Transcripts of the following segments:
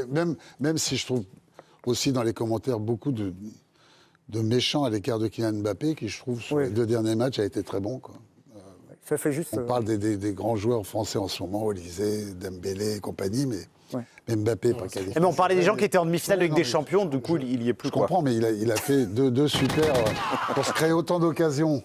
même si je trouve aussi dans les commentaires beaucoup de méchants à l'écart de Kylian Mbappé, qui je trouve sur les 2 derniers matchs a été très bon, quoi. Ça fait juste, on parle des grands joueurs français en ce moment, Olysée, Dembélé et compagnie, mais Mbappé pas qualifié. Mais on parlait des gens qui étaient en demi-finale avec des champions, du coup il y est plus. Je comprends, mais il a fait deux super pour se créer autant d'occasions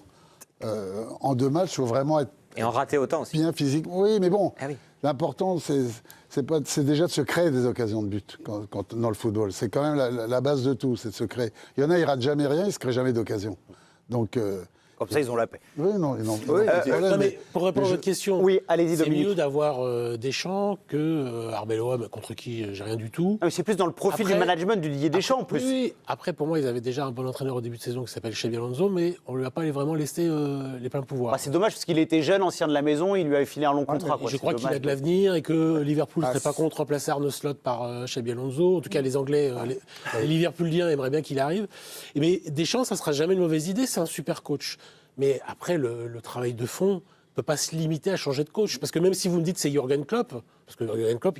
en 2 matchs. Il faut vraiment être et en rater autant aussi. Bien physique. Oui, mais bon, oui. L'important c'est déjà de se créer des occasions de but dans le football. C'est quand même la base de tout, c'est de se créer. Il y en a, ils ratent jamais rien, ils se créent jamais d'occasion. Donc comme ça, ils ont la paix. Oui, non. Mais pour répondre à votre question, allez-y, c'est Dominique. mieux d'avoir Deschamps que Arbeloa, contre qui j'ai rien du tout. C'est plus dans le profil du management du Didier Deschamps, en plus. Oui. Après, pour moi, ils avaient déjà un bon entraîneur au début de saison qui s'appelle Xabi Alonso, mais on ne lui a pas vraiment laissé les pleins pouvoirs. C'est dommage, parce qu'il était jeune, ancien de la maison, il lui avait filé un long contrat. Je crois qu'il a de l'avenir et que Liverpool ne serait pas contre remplacer Arne Slot par Xabi Alonso. En tout cas, les Anglais, les Liverpooliens aimeraient bien qu'il arrive. Mais Deschamps, ça ne sera jamais une mauvaise idée, c'est un super coach. Mais après, le travail de fond ne peut pas se limiter à changer de coach. Parce que même si vous me dites c'est Jürgen Klopp, parce que Jürgen Klopp,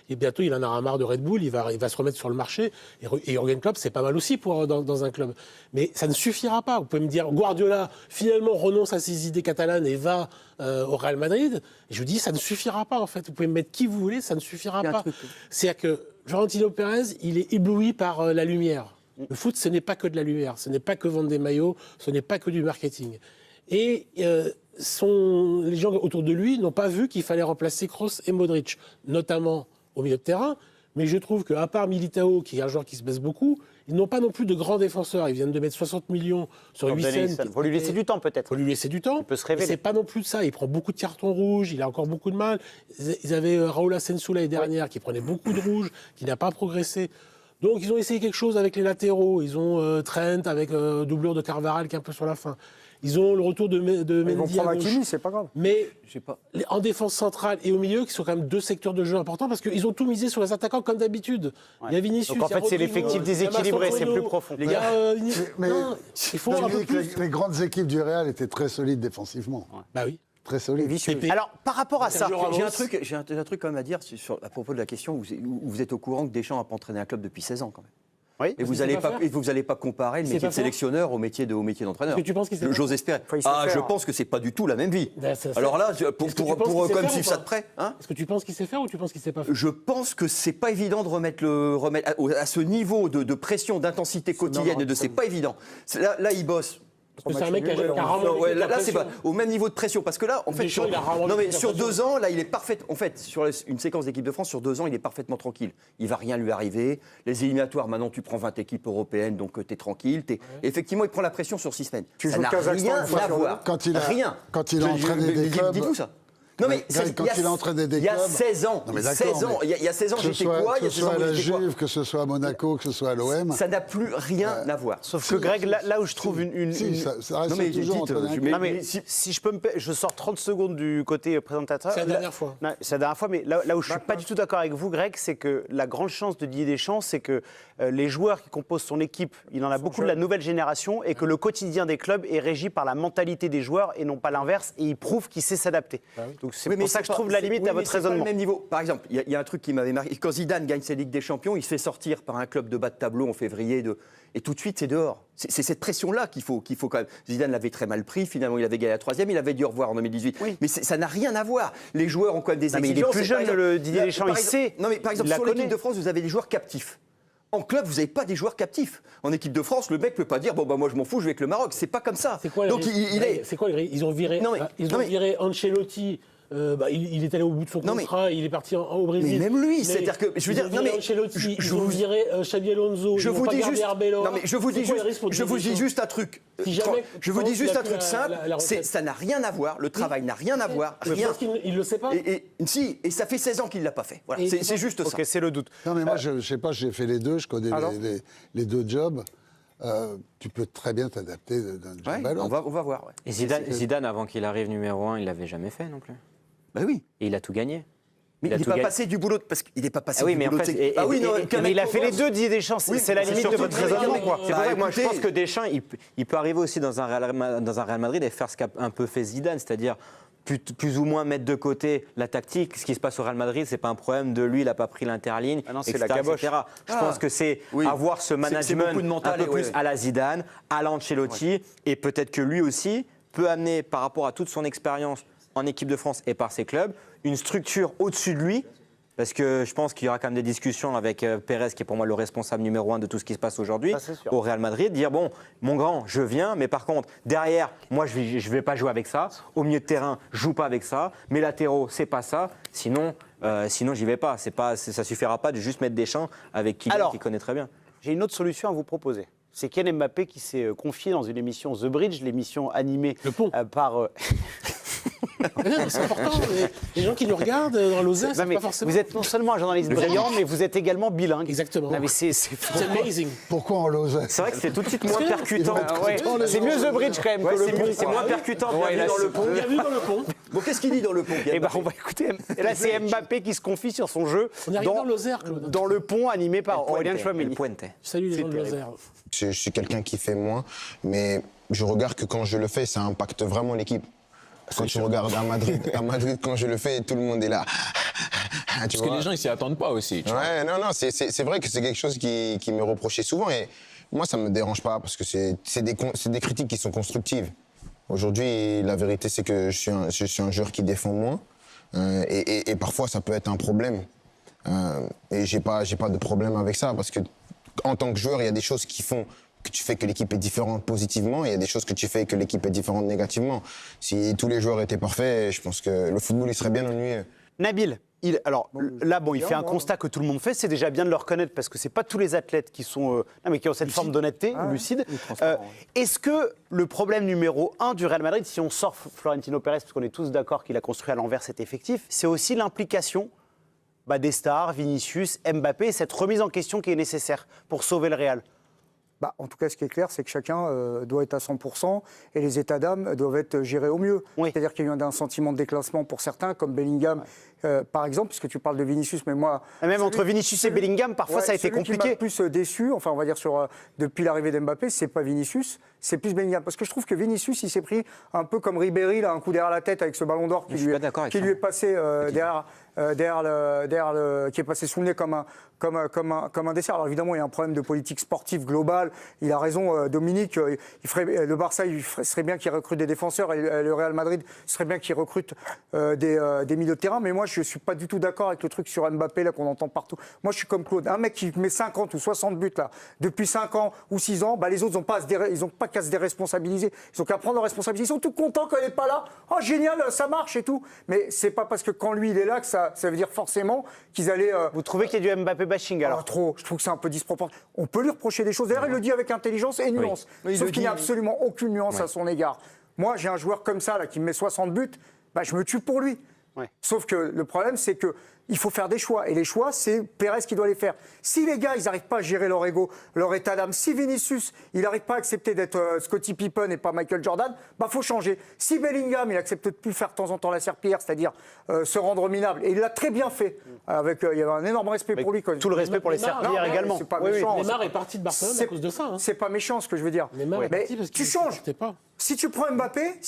bientôt il en aura marre de Red Bull, il va se remettre sur le marché. Et Jürgen Klopp, c'est pas mal aussi dans un club. Mais ça ne suffira pas. Vous pouvez me dire, Guardiola, finalement, renonce à ses idées catalanes et va au Real Madrid. Et je vous dis, ça ne suffira pas, en fait. Vous pouvez me mettre qui vous voulez, ça ne suffira pas. C'est-à-dire que Florentino Pérez, il est ébloui par la lumière. Le foot, ce n'est pas que de la lumière, ce n'est pas que vendre des maillots, ce n'est pas que du marketing. Et les gens autour de lui n'ont pas vu qu'il fallait remplacer Kroos et Modric, notamment au milieu de terrain. Mais je trouve qu'à part Militao, qui est un joueur qui se baisse beaucoup, ils n'ont pas non plus de grands défenseurs. Ils viennent de mettre 60 millions sur Huijsen. Il faut lui laisser du temps, peut-être. Il faut lui laisser du temps. Il peut se révéler. C'est pas non plus ça. Il prend beaucoup de cartons rouges, il a encore beaucoup de mal. Ils avaient Raúl Asensio l'année dernière, qui prenait beaucoup de rouges, qui n'a pas progressé. Donc, ils ont essayé quelque chose avec les latéraux. Ils ont Trent avec doublure de Carvajal qui est un peu sur la fin. Ils ont le retour de Mendy. Ils vont prendre Hakimi, c'est pas grave. Mais en défense centrale et au milieu, qui sont quand même 2 secteurs de jeu importants, parce qu'ils ont tout misé sur les attaquants comme d'habitude. Il y a Vinicius. Donc en fait, c'est l'effectif déséquilibré, c'est plus profond. Les grandes équipes du Real étaient très solides défensivement. Bah oui. Très solide. Alors, par rapport à ça, j'ai un truc quand même à dire à propos de la question où vous êtes au courant que Deschamps n'a pas entraîné un club depuis 16 ans quand même. Oui. Et vous n'allez pas comparer le métier de sélectionneur au métier d'entraîneur. Tu penses qu'il sait J'ose espérer. Je pense que c'est pas du tout la même vie. Alors là, pour comme suivre ça de près, est-ce que tu penses qu'il sait faire ou tu penses qu'il sait pas faire? Je pense que c'est pas évident de remettre à ce niveau de pression, d'intensité quotidienne. C'est pas évident. Là, il bosse. Parce que c'est un mec qui a rarement là, c'est pas au même niveau de pression. Parce que là, en fait, sur 2 ans, là, il est parfait. En fait, sur une séquence d'équipe de France, sur 2 ans, il est parfaitement tranquille. Il va rien lui arriver. Les éliminatoires, maintenant, tu prends 20 équipes européennes, donc tu es tranquille. Effectivement, il prend la pression sur 6 semaines. Ça n'a rien à voir. Quand il a entraîné des clubs... Dites-vous ça. Non mais il a entraîné des clubs. Il y a 16 ans. Il y a 16 ans, j'étais quoi? Que ce soit à la Juve, que ce soit à Monaco, que ce soit à l'OM. Ça n'a plus rien à voir. Sauf que Greg, là où je trouve ça reste toujours si je peux je sors 30 secondes du côté présentateur. C'est la dernière fois. C'est la dernière fois, mais là où je ne suis pas du tout d'accord avec vous, Greg, c'est que la grande chance de Didier Deschamps, c'est que les joueurs qui composent son équipe, il en a beaucoup de la nouvelle génération, et que le quotidien des clubs est régi par la mentalité des joueurs et non pas l'inverse, et il prouve qu'il sait s'adapter. Donc c'est pour ça que je trouve la limite à votre raisonnement. Même niveau. Par exemple, il y a un truc qui m'avait marqué. Quand Zidane gagne sa Ligue des Champions, il se fait sortir par un club de bas de tableau en février. Et tout de suite, c'est dehors. C'est cette pression-là qu'il faut quand même. Zidane l'avait très mal pris. Finalement, il avait gagné la 3e. Il avait dit au revoir en 2018. Oui. Mais ça n'a rien à voir. Les joueurs ont quand même des exigences. Mais il est plus jeune, le Didier Deschamps, il sait. Non, mais par exemple, sur l'équipe de France, vous avez des joueurs captifs. En club, vous n'avez pas des joueurs captifs. En équipe de France, le mec ne peut pas dire moi je m'en fous, je vais avec le Maroc. C'est pas comme ça. C'est quoi ils ont viré Ancelotti. Il est allé au bout de son contrat, il est parti au Brésil. Mais même lui, c'est-à-dire que je veux dire, Ancelotti, je vous dirais Xabi Alonso, je vous dis juste un truc. Je vous dis juste un truc simple, ça n'a rien à voir, le travail n'a rien à voir, rien. Il le sait pas. Et ça fait 16 ans qu'il l'a pas fait. Voilà, c'est juste ça. OK, c'est le doute. Non mais moi je sais pas, j'ai fait les deux, je connais les 2 jobs. Tu peux très bien t'adapter d'un job à l'autre. On va voir. Et Zidane, avant qu'il arrive numéro 1, il l'avait jamais fait non plus. Bah oui. Et il a tout gagné. Mais il n'est pas passé du boulot parce qu'il n'est pas passé du mais boulot. Mais il a fait les deux, Didier Deschamps. C'est la limite de votre raisonnement. C'est pour ça que moi je pense que Deschamps, il peut arriver aussi dans un Real Madrid et faire ce qu'a un peu fait Zidane, c'est-à-dire plus ou moins mettre de côté la tactique. Ce qui se passe au Real Madrid, c'est pas un problème de lui, il n'a pas pris l'interligne, Ah non, c'est etc., la caboche. etc. Je pense que c'est avoir ce management beaucoup de mental, un peu plus à la Zidane, à l'Ancelotti, et peut-être que lui aussi peut amener, par rapport à toute son expérience en équipe de France et par ses clubs, une structure au-dessus de lui. Parce que je pense qu'il y aura quand même des discussions avec Pérez, qui est pour moi le responsable numéro 1 de tout ce qui se passe aujourd'hui Ça, c'est sûr. au Real Madrid, dire bon, mon grand, je viens, mais par contre, derrière, moi, je vais pas jouer avec ça. Au milieu de terrain, je joue pas avec ça. Mes latéraux, c'est pas ça. Sinon, j'y vais pas. Ça suffira pas de juste mettre Deschamps avec Kylian qui connaît très bien. J'ai une autre solution à vous proposer. C'est Kylian Mbappé qui s'est confié dans une émission The Bridge, l'émission animée Le Pont. par... Mais non, mais c'est important. Les gens qui nous regardent dans l'Osée, Non, c'est mais pas forcément. vous êtes non seulement un journaliste brillant, mais vous êtes également bilingue. Exactement. Non, mais c'est C'est amazing. Pourquoi on l'osait? C'est vrai que c'est tout de suite moins que- percutant. c'est mieux The Bridge quand même que le Pont. C'est moins percutant, bienvenue dans le pont. Bienvenue dans le pont. Bon, qu'est-ce qu'il dit dans le pont Eh ben, on va écouter. Et là, c'est Mbappé qui se confie sur son jeu On arrive dans l'Osère, Claude. dans le Pont animé par Aurélien El Chouameni. Puente. Salut les gens de terrible. l'Osère. Je suis quelqu'un qui fait moins, mais je regarde que quand je le fais, ça impacte vraiment l'équipe. Quand tu regardes à Madrid, quand je le fais, tout le monde est là. Parce que les gens, ils s'y attendent pas aussi. Tu vois. Ouais, non, c'est vrai que c'est quelque chose qui me reprochait souvent. Et moi, ça me dérange pas parce que c'est des critiques qui sont constructives. Aujourd'hui, la vérité, c'est que je suis un joueur qui défend moins. Et parfois, ça peut être un problème. Et j'ai pas de problème avec ça parce que en tant que joueur, il y a des choses qui font que tu fais que l'équipe est différente positivement et il y a des choses que tu fais que l'équipe est différente négativement. Si tous les joueurs étaient parfaits, je pense que le football, il serait bien ennuyeux. Nabil, il fait un constat que tout le monde fait. C'est déjà bien de le reconnaître parce que c'est pas tous les athlètes qui sont, qui ont cette forme d'honnêteté, lucide. Est-ce que le problème numéro 1 du Real Madrid, si on sort Florentino Pérez, parce qu'on est tous d'accord qu'il a construit à l'envers cet effectif, c'est aussi l'implication des stars, Vinicius, Mbappé, cette remise en question qui est nécessaire pour sauver le Real? En tout cas, ce qui est clair, c'est que chacun doit être à 100% et les états d'âme doivent être gérés au mieux. Oui. C'est-à-dire qu'il y a eu un sentiment de déclassement pour certains, comme Bellingham, par exemple, puisque tu parles de Vinicius, mais moi... Même entre Vinicius et Bellingham, parfois ça a été celui qui compliqué. m'a plus déçu, enfin on va dire depuis l'arrivée d'Mbappé, c'est pas Vinicius, c'est plus Bellingham. Parce que je trouve que Vinicius, il s'est pris un peu comme Ribéry, là, un coup derrière la tête avec ce ballon d'or qui lui est passé qui est passé sous le nez comme un dessert. Alors évidemment, il y a un problème de politique sportive globale. Il a raison, Dominique. Le Barça, serait bien qu'il recrute des défenseurs et le Real Madrid serait bien qu'il recrute des milieux de terrain. Mais moi, je ne suis pas du tout d'accord avec le truc sur Mbappé là qu'on entend partout. Moi, je suis comme Claude. Un mec qui met 50 ou 60 buts là depuis 5 ans ou 6 ans, les autres n'ont pas qu'à se déresponsabiliser. Ils ont qu'à prendre leurs responsabilités. Ils sont tout contents quand il n'est pas là. Oh génial, ça marche et tout. Mais c'est pas parce que quand lui il est là que ça veut dire forcément qu'ils allaient. Vous trouvez qu'il y a du Mbappé bashing alors? Trop. Je trouve que c'est un peu disproportionné. On peut lui reprocher des choses. D'ailleurs, il le dit avec intelligence et nuance. Sauf qu'il n'y a absolument aucune nuance à son égard. Moi, j'ai un joueur comme ça là qui me met 60 buts. Je me tue pour lui. Ouais. Sauf que le problème, c'est que il faut faire des choix. Et les choix, c'est Pérez qui doit les faire. Si les gars, ils n'arrivent pas à gérer leur ego, leur état d'âme, si Vinicius, il n'arrive pas à accepter d'être Scottie Pippen et pas Michael Jordan, faut changer. Si Bellingham, il accepte de plus faire de temps en temps la serpillière, c'est-à-dire se rendre minable, et il l'a très bien fait. Il y avait un énorme respect pour lui. Tout le respect pour les serpillières également. C'est pas méchant. Neymar est parti de Barcelone à cause de ça. C'est pas méchant ce que je veux dire. Neymar est Mais parti parce qu'il tu changes. pas. Si tu prends Mbappé,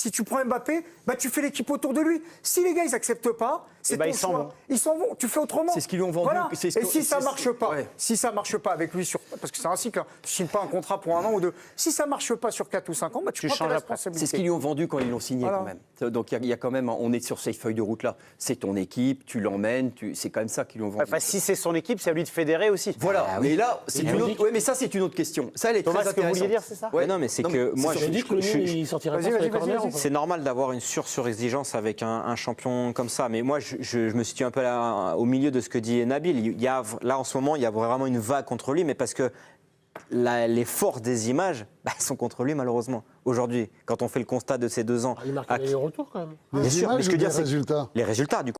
tu fais l'équipe autour de lui. Si les gars, ils acceptent pas, c'est ton ils s'en choix. vont. Ils s'en vont. Tu fais autrement. C'est ce qu'ils lui ont vendu. Voilà. C'est ce Et si ça marche pas, ouais. si ça marche pas avec lui parce que c'est un cycle, tu signes pas un contrat pour 1 an ou 2. Si ça marche pas sur 4 ou 5 ans, tu prends tes responsabilités. C'est ce qu'ils lui ont vendu quand ils l'ont signé quand même. Donc il y a quand même, on est sur cette feuille de route là. C'est ton équipe, tu l'emmènes, c'est quand même ça qu'ils lui ont vendu. Si c'est son équipe, c'est à lui de fédérer aussi. Voilà. Mais là, c'est une autre. Oui, mais ça c'est une autre question. Ça, elle est Thomas, très ce que vous intéressante. vouliez dire, c'est ça? Ouais. Non, mais c'est que moi, Je dis que il sortira pas sur les corners. c'est normal d'avoir une surexigence avec un champion comme ça. Mais moi, je me situe un peu là, au milieu de ce que dit Nabil. Là, en ce moment, il y a vraiment une vague contre lui, mais parce que les forces des images sont contre lui, malheureusement. Aujourd'hui, quand on fait le constat de ces 2 ans. Il marque les retours quand même. Les images ou les résultats? Les résultats, du coup.